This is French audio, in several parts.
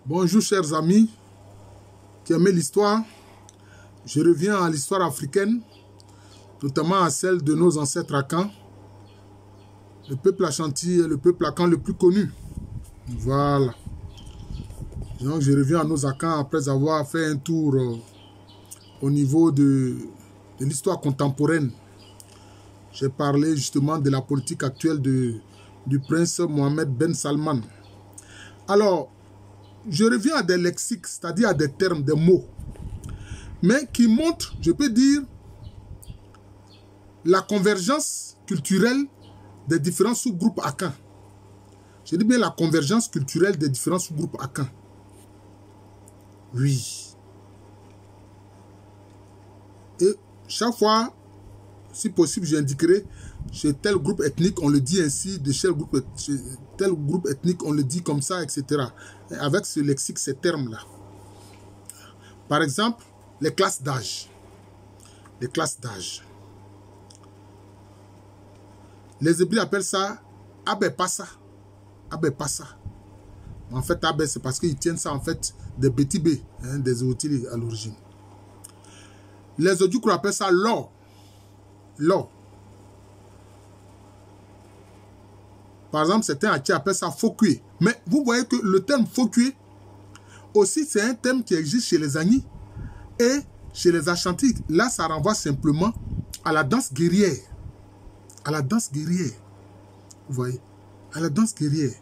Bonjour chers amis qui aiment l'histoire. Je reviens à l'histoire africaine, notamment à celle de nos ancêtres Akans. Le peuple Ashanti est le peuple Akan le plus connu. Voilà. Donc je reviens à nos Akans après avoir fait un tour au niveau de l'histoire contemporaine. J'ai parlé justement de la politique actuelle du prince Mohamed Ben Salman. Alors, je reviens à des lexiques, c'est-à-dire à des termes, des mots, mais qui montrent, je peux dire, la convergence culturelle des différents sous-groupes Akans. Je dis bien la convergence culturelle des différents sous-groupes Akans. Oui. Et chaque fois, si possible, j'indiquerai chez tel groupe ethnique, on le dit ainsi, de chez tel groupe ethnique, on le dit comme ça, etc. Et avec ce lexique, ces termes-là. Par exemple, les classes d'âge. Les classes d'âge. Les Hébreux appellent ça Abé Passa. Abé Passa. En fait, Abé, c'est parce qu'ils tiennent ça, en fait, des petits B, hein, des outils à l'origine. Les Ojukro appellent ça l'or. L'or. Par exemple, certains Hatis appellent ça Fokue. Mais vous voyez que le terme Fokue, aussi, c'est un terme qui existe chez les Agnis et chez les Ashanti. Là, ça renvoie simplement à la danse guerrière. À la danse guerrière. Vous voyez? À la danse guerrière.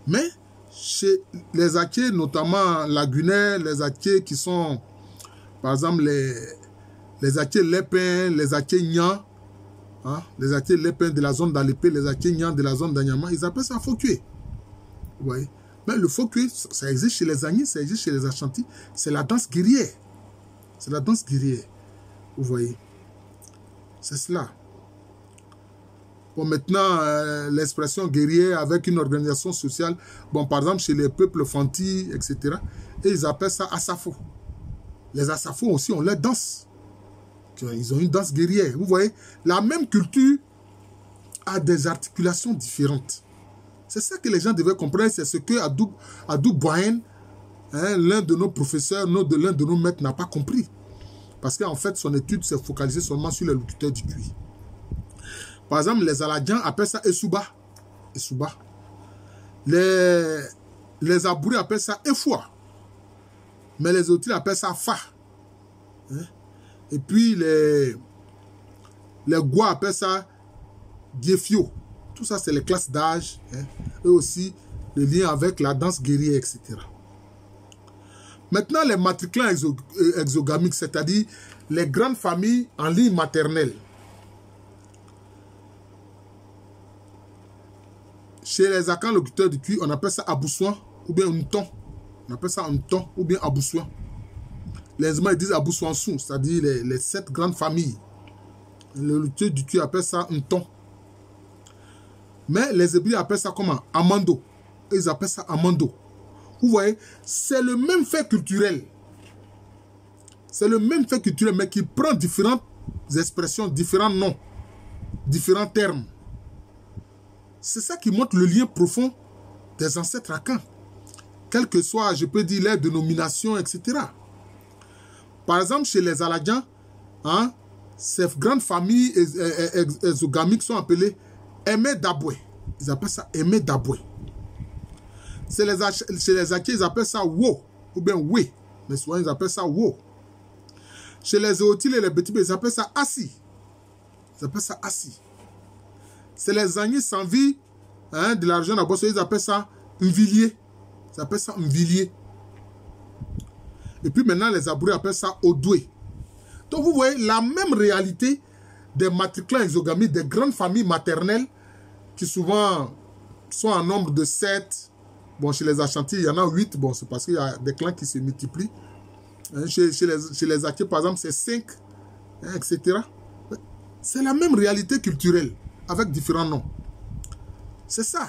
Mais chez les Hatis, notamment la Guinée, les Hatis qui sont, par exemple, les Hatis Lépin, les Hatis Nyan, hein, les Hatis Lépin de la zone d'Alépé, les Hatis Nyan de la zone d'Anyama, ils appellent ça Fokue. Vous voyez? Mais le Fokue, ça existe chez les Agnis, ça existe chez les Ashanti. C'est la danse guerrière. C'est la danse guerrière. Vous voyez? C'est cela. Bon, maintenant, l'expression guerrière avec une organisation sociale, bon, par exemple, chez les peuples Fanti, etc., et ils appellent ça Asafo. Les Asafo aussi ont leur danse. Ils ont une danse guerrière. Vous voyez, la même culture a des articulations différentes. C'est ça que les gens devaient comprendre. C'est ce que Adou Boyen, hein, l'un de nos professeurs, l'un de nos maîtres, n'a pas compris. Parce qu'en fait, son étude s'est focalisée seulement sur les locuteurs du Twi. Par exemple, les Aladjians appellent ça Esouba. Esouba. Les Abourés appellent ça Efoua. Mais les autres appellent ça Fa. Hein? Et puis les Gwa appellent ça Diefio. Tout ça, c'est les classes d'âge. Hein? Et aussi le lien avec la danse guerrière, etc. Maintenant, les matriclans exogamiques, c'est-à-dire les grandes familles en ligne maternelle. Chez les Akans locuteurs du Twi, on appelle ça Aboussouan ou bien Nton. On appelle ça Nton ou bien Aboussouan. Les Zma disent Aboussouansou, c'est-à-dire les 7 grandes familles. Le locuteurs du Twi appelle ça Nton. Mais les Hébreux appellent ça comment? Amando. Ils appellent ça Amando. Vous voyez, c'est le même fait culturel. C'est le même fait culturel, mais qui prend différentes expressions, différents noms, différents termes. C'est ça qui montre le lien profond des ancêtres Akans. Quelle que soit, je peux dire, les dénominations, etc. Par exemple, chez les Aladjians, hein, ces grandes familles exogamiques sont appelées Aimé Daboué. Ils appellent ça Aimé Daboué. Chez les Hatis, ils appellent ça Wo, ou bien We. Mais souvent, ils appellent ça Wo. Chez les Eotiles et les Betibé, ils appellent ça Assi. Ils appellent ça Assi. C'est les Agnis sans vie, hein, de l'argent à Bosso, ils appellent ça Nvillier. Ils appellent ça Nvillier. Et puis maintenant, les Abourés appellent ça Odoué. Donc vous voyez la même réalité des matriclans exogamiques, des grandes familles maternelles qui souvent sont en nombre de 7. Bon, chez les Ashanti, il y en a 8. Bon, c'est parce qu'il y a des clans qui se multiplient. Hein, chez les Hatis, par exemple, c'est 5, hein, etc. C'est la même réalité culturelle, avec différents noms. C'est ça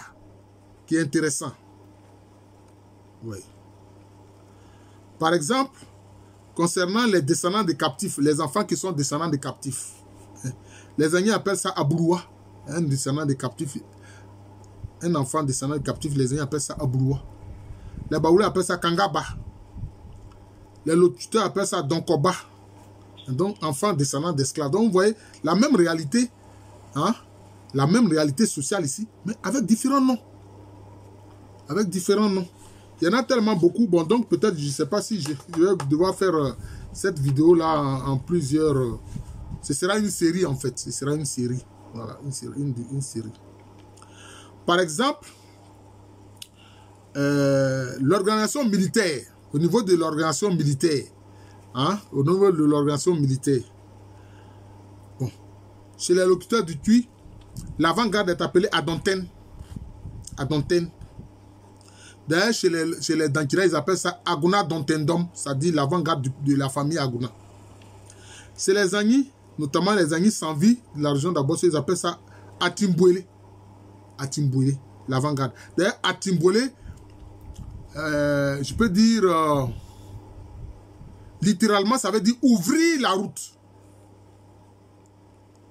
qui est intéressant. Oui. Par exemple, concernant les descendants des captifs, les enfants qui sont descendants des captifs, hein, les Agnis appellent ça Abouroua, un descendant des captifs. Un enfant descendant des captifs, les Agnis appellent ça Abouroua. Les Baoulés appellent ça Kangaba. Les locuteurs appellent ça Donkoba. Donc, enfants descendants d'esclaves. Donc, vous voyez, la même réalité, hein, la même réalité sociale ici, mais avec différents noms. Avec différents noms. Il y en a tellement beaucoup. Bon, donc, peut-être, je ne sais pas si je vais devoir faire cette vidéo-là en plusieurs... ce sera une série, en fait. Ce sera une série. Voilà, une série. Par exemple, l'organisation militaire, au niveau de l'organisation militaire, hein, au niveau de l'organisation militaire, bon, chez les locuteurs du Tui, l'avant-garde est appelée Adonten. Adonten. D'ailleurs, chez les Dankira, ils appellent ça Aguna Dontendom, c'est-à-dire l'avant-garde de la famille Aguna. Chez les Agnis, notamment les Agnis sans vie de la région d'Abosso, ils appellent ça Atimbouélé. Atimbouélé, l'avant-garde. D'ailleurs, Atimbouélé, je peux dire, littéralement, ça veut dire ouvrir la route.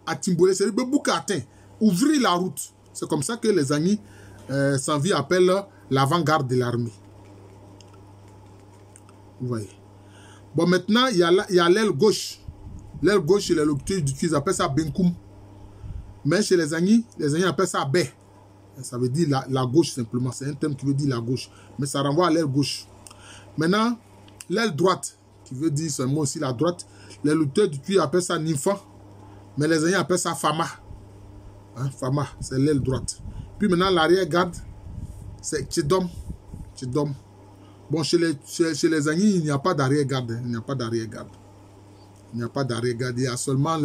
Atimbouélé, c'est le Boukatin, ouvrir la route. C'est comme ça que les Agnis sans vie appellent l'avant-garde de l'armée. Vous voyez. Bon, maintenant, il y a l'aile gauche. L'aile gauche, chez les locuteurs du Tui, ils appellent ça Benkoum. Mais chez les Agnis appellent ça Bé. Ça veut dire la gauche simplement. C'est un terme qui veut dire la gauche. Mais ça renvoie à l'aile gauche. Maintenant, l'aile droite, qui veut dire seulement aussi la droite. Les locuteurs du Tui appellent ça Ninfa. Mais les Agnis appellent ça Fama. Hein, Fama, c'est l'aile droite. Puis maintenant, l'arrière-garde, c'est Tchidom. Tchidom. Bon, chez les Agnis, il n'y a pas d'arrière-garde. Il n'y a pas d'arrière-garde. Il n'y a pas d'arrière-garde. Il y a seulement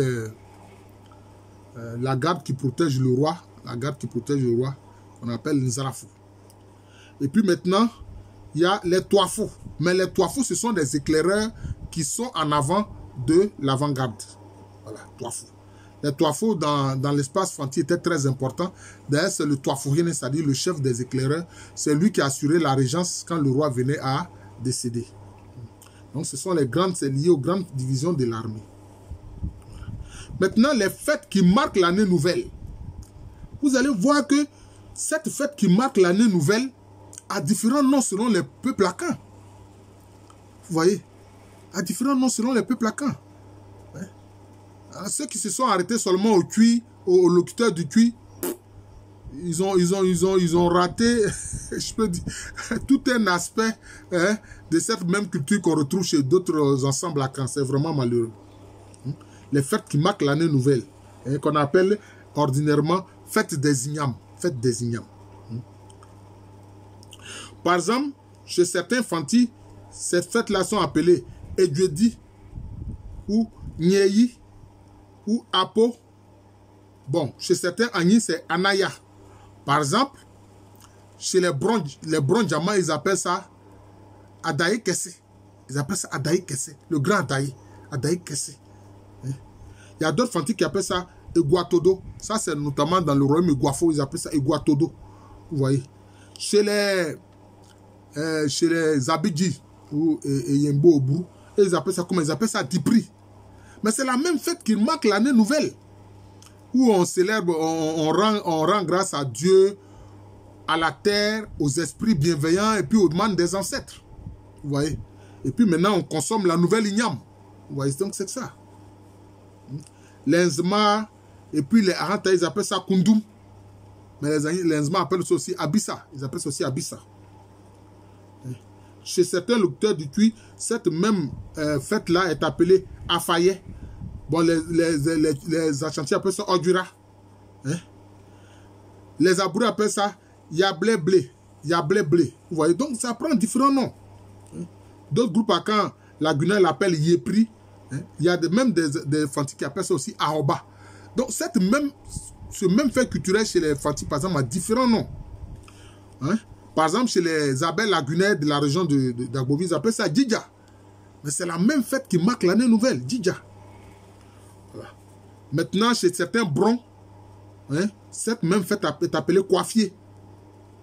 la garde qui protège le roi. La garde qui protège le roi, qu'on appelle les Zarafou. Et puis maintenant, il y a les Toafou. Mais les Toafou, ce sont des éclaireurs qui sont en avant de l'avant-garde. Voilà, Toafou. Les Toafou dans l'espace Fanti étaient très importants. D'ailleurs, c'est le Toafourien, c'est-à-dire le chef des éclaireurs. C'est lui qui a assuré la régence quand le roi venait à décéder. Donc, ce sont c'est lié aux grandes divisions de l'armée. Maintenant, les fêtes qui marquent l'année nouvelle. Vous allez voir que cette fête qui marque l'année nouvelle a différents noms selon les peuples akans. Vous voyez? A différents noms selon les peuples akans. Ceux qui se sont arrêtés seulement au Tui, aux locuteurs du Tui, ils ont raté, je peux dire, tout un aspect de cette même culture qu'on retrouve chez d'autres ensembles akans. C'est vraiment malheureux. Les fêtes qui marquent l'année nouvelle, qu'on appelle ordinairement fête des Ignames. Fête des Ignames. Par exemple, chez certains Fanti, ces fêtes-là sont appelées Edjedi ou Nyeyi ou Apo. Bon, chez certains Agnis, c'est Anaya. Par exemple, chez les Bronjama, ils appellent ça Adaï Kesse. Ils appellent ça Adaï Kesse. Le grand Adaï. Adaï Kesse. Il y a d'autres Fanti qui appellent ça Eguatodo. Ça, c'est notamment dans le royaume Eguafo, ils appellent ça Eguatodo. Vous voyez. Chez les Abidji ou Yembo Obu, ils appellent ça comment? Ils appellent ça Dipri. Mais c'est la même fête qui marque l'année nouvelle. Où on célèbre, on rend grâce à Dieu, à la terre, aux esprits bienveillants et puis aux demandes des ancêtres. Vous voyez. Et puis maintenant, on consomme la nouvelle igname. Vous voyez, donc c'est ça. Les Nzma, et puis les Aranta, ils appellent ça Kundum. Mais les Nzma appellent ça aussi Abissa. Ils appellent ça aussi Abissa. Chez certains locuteurs du Tui, cette même fête-là est appelée Afaye. Bon, les Achantis appellent ça Odura. Les Abourés appellent ça Yablé Blé. Yablé Blé. Vous voyez, donc ça prend différents noms. D'autres groupes à quand la Guinée l'appelle Yépri. Il y a même des Fanti qui appellent ça aussi Aoba. Donc, ce même fait culturel chez les Fanti, par exemple, a différents noms. Par exemple, chez les Abel Lagunaires de la région d'Agbovi, ils appellent ça Djidja. Mais c'est la même fête qui marque l'année nouvelle, Djidja. Voilà. Maintenant, chez certains Brons, cette même fête est appelée Coiffier.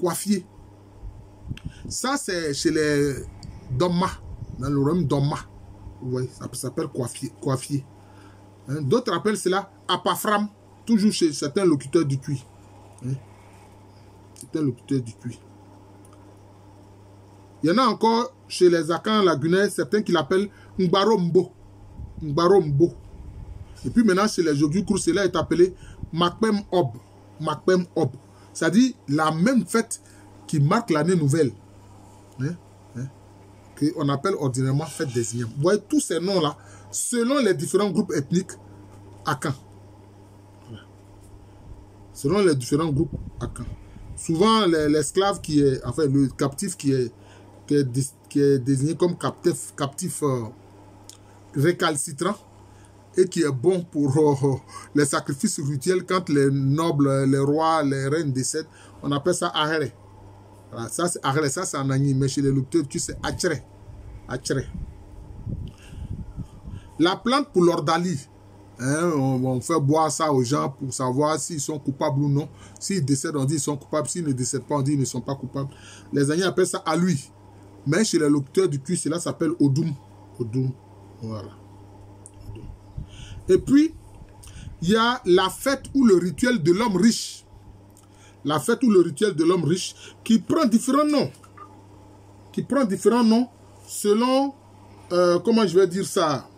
Coiffier. Ça, c'est chez les Domma, dans le royaume Domma. Vous voyez, ça s'appelle Coiffier. D'autres appellent cela Apafram, toujours chez certains locuteurs du Tui. Certains locuteurs du Tui. Il y en a encore chez les Akans lagunaires, certains qui l'appellent Ngbarombo. Ngbarombo. Et puis maintenant, chez les Jogukru, cela est appelé Makpem Ob. Makpem Ob. C'est-à-dire la même fête qui marque l'année nouvelle. Qu'on appelle ordinairement fête des Ignam. Vous voyez tous ces noms-là, selon les différents groupes ethniques Akans. Selon les différents groupes Akans. Souvent, l'esclave qui est, enfin, le captif qui est désigné comme captif récalcitrant et qui est bon pour les sacrifices rituels quand les nobles, les rois, les reines décèdent, on appelle ça Ahere. Voilà, ça c'est Ahere, ça c'est en Agni, mais chez les lecteurs, tu sais, Achere. Achere. La plante pour l'ordalie. Hein, on fait boire ça aux gens pour savoir s'ils sont coupables ou non. S'ils décèdent, on dit qu'ils sont coupables. S'ils ne décèdent pas, on dit qu'ils ne sont pas coupables. Les Agnis appellent ça à lui. Mais chez les locuteurs du cuir, cela s'appelle Odum. Odum. Voilà. Odum. Et puis, il y a la fête ou le rituel de l'homme riche. La fête ou le rituel de l'homme riche qui prend différents noms. Qui prend différents noms selon, comment je vais dire ça,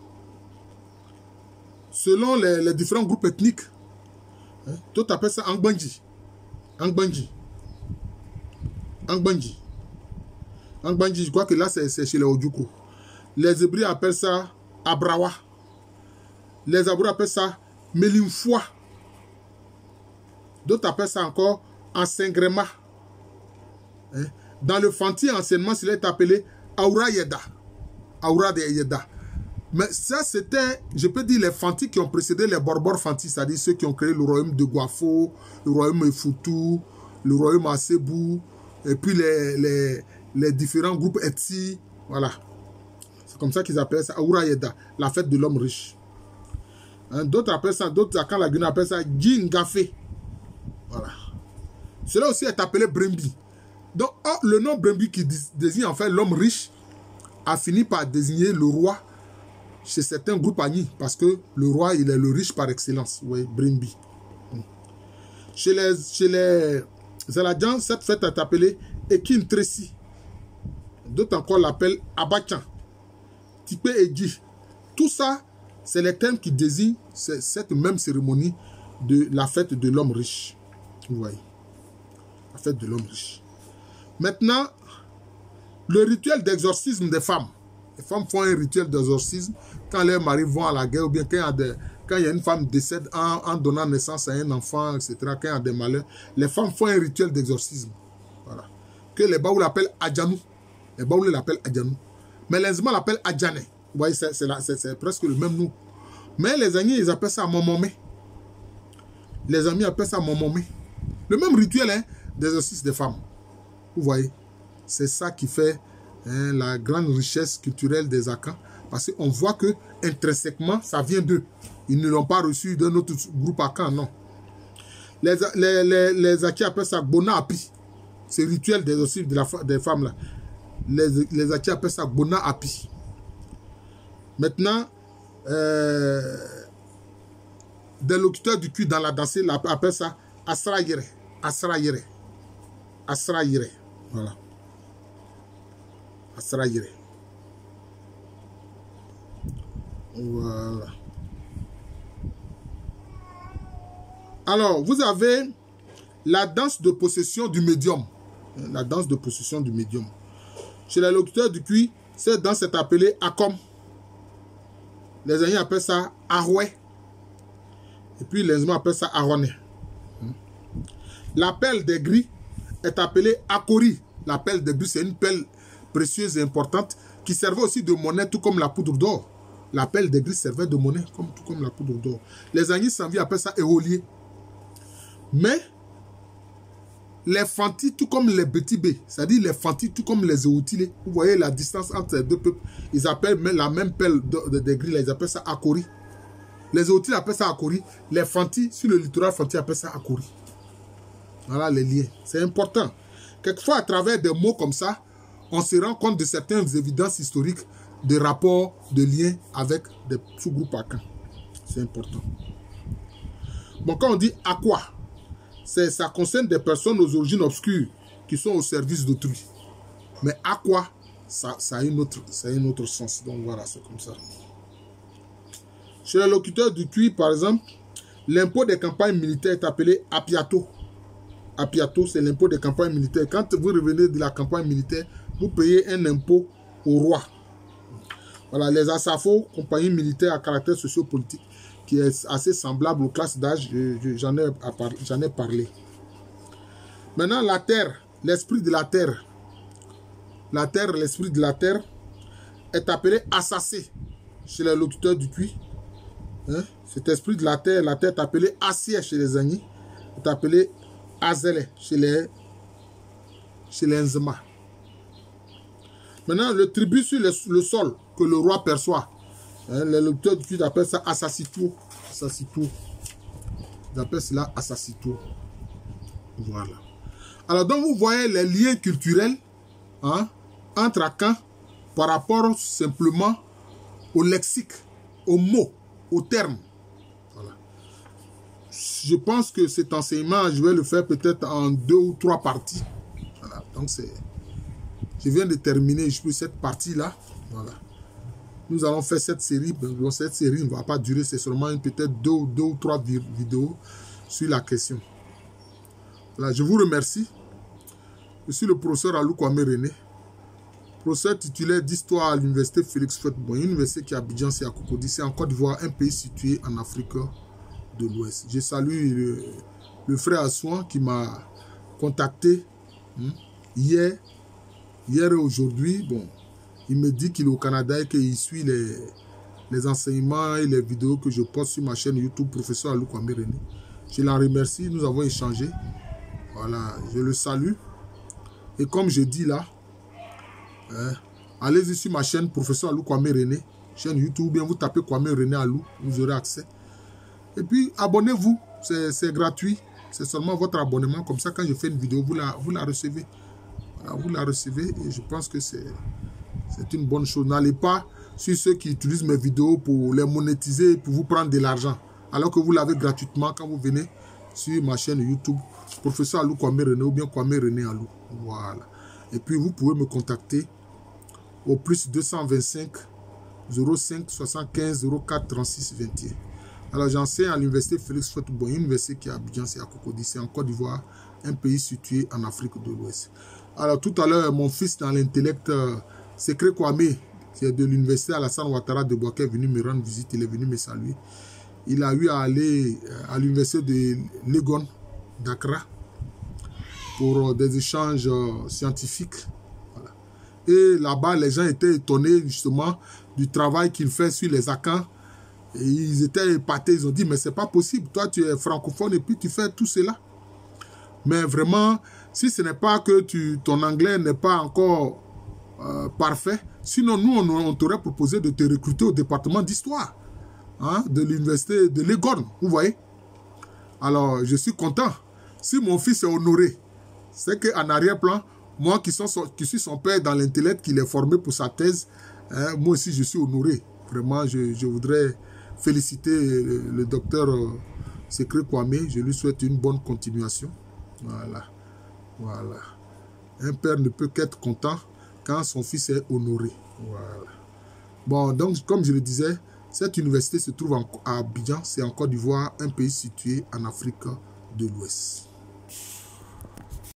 selon les différents groupes ethniques. Hein? D'autres appellent ça Angbanji. Angbanji. Angbanji. Angbanji, je crois que là, c'est chez les Ojukwu. Les Hébreux appellent ça Abrawa. Les Abra appellent ça Melimfoua. D'autres appellent ça encore Ansengrema. Hein? Dans le Fanti, anciennement, cela est appelé Aura Yeda. Aura de Yeda. Mais ça, c'était, je peux dire, les Fanti qui ont précédé les Borbor Fanti, c'est-à-dire ceux qui ont créé le royaume de Guafo, le royaume Efutu, le royaume Asebu, et puis les différents groupes Etsi. Voilà. C'est comme ça qu'ils appellent ça Aura Yeda, la fête de l'homme riche. Hein, d'autres appellent ça, d'autres Akans lagunaires appellent ça Djingafé. Voilà. Cela aussi est appelé Brembi. Donc, le nom Brembi qui désigne en fait l'homme riche a fini par désigner le roi chez certains groupes Agni, parce que le roi, il est le riche par excellence. Oui, Brembi. Chez les Aladjans, cette fête est appelée Ekin Tresi. D'autres encore l'appellent Abachan, Tipé Egi. Tout ça, c'est les termes qui désignent cette même cérémonie de la fête de l'homme riche. Vous voyez, la fête de l'homme riche. Maintenant, le rituel d'exorcisme des femmes. Les femmes font un rituel d'exorcisme quand leurs maris vont à la guerre ou bien quand il y a une femme décède en donnant naissance à un enfant, etc. Quand il y a des malheurs, les femmes font un rituel d'exorcisme. Voilà. Que les Baoul l'appellent Adjanou. Les Baoul l'appellent Adjanou. Mais les Zma l'appellent Adjané. Vous voyez, c'est presque le même nom. Mais les Agnis, ils appellent ça Momomé. Les amis appellent ça Momomé. Le même rituel hein, d'exorcisme des femmes. Vous voyez, c'est ça qui fait hein, la grande richesse culturelle des Akans. Parce qu'on voit que intrinsèquement, ça vient d'eux. Ils ne l'ont pas reçu d'un autre groupe Akan, non. Les Akis appellent ça Bona Api. C'est le rituel d'exorcisme des femmes là. Les Akis appellent ça Bona Api. Maintenant, des locuteurs du cul dans la danse appellent ça Asra Yere. Asra Yere. Asra Yere. Voilà. Asra Yere. Voilà. Alors, vous avez la danse de possession du médium. La danse de possession du médium. Chez les locuteurs du cuir, cette danse est appelée Akom. Les amis appellent ça Aroué. Et puis les hommes appellent ça Aroné. La pelle des gris est appelée Akori. La pelle des gris, c'est une pelle précieuse et importante qui servait aussi de monnaie, tout comme la poudre d'or. La pelle des gris servait de monnaie, tout comme la poudre d'or. Les Agnis Sanvi appellent ça éolier. Mais les Fanti, tout comme les Betibé, c'est-à-dire les Fanti, tout comme les Eoutilés, vous voyez la distance entre les deux peuples, ils appellent la même pelle des gris, là, ils appellent ça Akori. Les Eoutilés appellent ça Akori. Les Fanti, sur le littoral Fanti, appellent ça Akori. Voilà les liens. C'est important. Quelquefois, à travers des mots comme ça, on se rend compte de certaines évidences historiques, de rapports, de liens avec des sous-groupes Akans. C'est important. Bon, quand on dit Aqua, ça concerne des personnes aux origines obscures qui sont au service d'autrui. Mais à quoi? Ça a une autre sens. Donc voilà, c'est comme ça. Chez les locuteurs du cuir, par exemple, l'impôt des campagnes militaires est appelé Apiato. Apiato, c'est l'impôt des campagnes militaires. Quand vous revenez de la campagne militaire, vous payez un impôt au roi. Voilà, les ASAFO, compagnie militaire à caractère sociopolitique, qui est assez semblable aux classes d'âge, j'en ai parlé. Maintenant, la terre, l'esprit de la terre. La terre, l'esprit de la terre est appelé Assassé chez les locuteurs du cuir. Hein? Cet esprit de la terre est appelé Assier chez les Agnis, est appelé Azele chez les Nzema. Maintenant, le tribut sur le sol que le roi perçoit, hein, les locuteurs du cuir appellent ça Assassito. Assassito. Ils appellent cela Assassito. Voilà. Alors, donc, vous voyez les liens culturels, hein, entre Akan par rapport simplement au lexique, aux mots, aux termes. Voilà. Je pense que cet enseignement, je vais le faire peut-être en 2 ou 3 parties. Voilà. Donc, je viens de terminer cette partie-là. Voilà. Nous allons faire cette série. Bon, cette série ne va pas durer, c'est seulement peut-être 2 ou 3 vidéos sur la question. Voilà, je vous remercie. Je suis le professeur Alou Kwame René, professeur titulaire d'histoire à l'université Félix Houphouët-Boigny, université qui est à Abidjan, c'est à Cocody, c'est en Côte d'Ivoire, un pays situé en Afrique de l'Ouest. Je salue le frère Assouan qui m'a contacté hier et aujourd'hui. Bon, il me dit qu'il est au Canada et qu'il suit les enseignements et les vidéos que je poste sur ma chaîne YouTube, professeur Alou Kwame René. Je l'en remercie, nous avons échangé. Voilà, je le salue. Et comme je dis là, allez-y sur ma chaîne, professeur Alou Kwame René, chaîne YouTube, bien vous tapez Kwame René Alou, vous aurez accès. Et puis abonnez-vous, c'est gratuit, c'est seulement votre abonnement, comme ça quand je fais une vidéo, vous la recevez. Voilà, vous la recevez et je pense que c'est une bonne chose. N'allez pas sur ceux qui utilisent mes vidéos pour les monétiser, pour vous prendre de l'argent, alors que vous l'avez gratuitement quand vous venez sur ma chaîne YouTube, professeur Alou Kwame René ou bien Kwame René Alou. Voilà. Et puis vous pouvez me contacter au plus 225 05 75 04 36 21. Alors j'enseigne à l'université Félix Houphouët-Boigny, université qui est à Abidjan, c'est à Cocody, c'est en Côte d'Ivoire, un pays situé en Afrique de l'Ouest. Alors tout à l'heure, mon fils dans l'intellect, Secret Kwame, qui est de l'université Alassane Ouattara de Bouaké, est venu me rendre visite, il est venu me saluer. Il a eu à aller à l'université de Legon, d'Accra, pour des échanges scientifiques. Voilà. Et là-bas, les gens étaient étonnés justement du travail qu'il fait sur les Akans. Et ils étaient épatés, ils ont dit, mais c'est pas possible, toi tu es francophone et puis tu fais tout cela. Mais vraiment, si ce n'est pas que ton anglais n'est pas encore parfait, sinon nous on t'aurait proposé de te recruter au département d'histoire, hein, de l'université de Legon, vous voyez. Alors je suis content. Si mon fils est honoré, c'est qu'en arrière-plan, moi qui suis son père dans l'intellect, qu'il est formé pour sa thèse, hein, moi aussi je suis honoré. Vraiment, je voudrais féliciter le docteur Secret Kwame. Je lui souhaite une bonne continuation. Voilà. Voilà. Un père ne peut qu'être content quand son fils est honoré. Voilà. Bon, donc, comme je le disais, cette université se trouve à Abidjan, c'est en Côte d'Ivoire, un pays situé en Afrique de l'Ouest.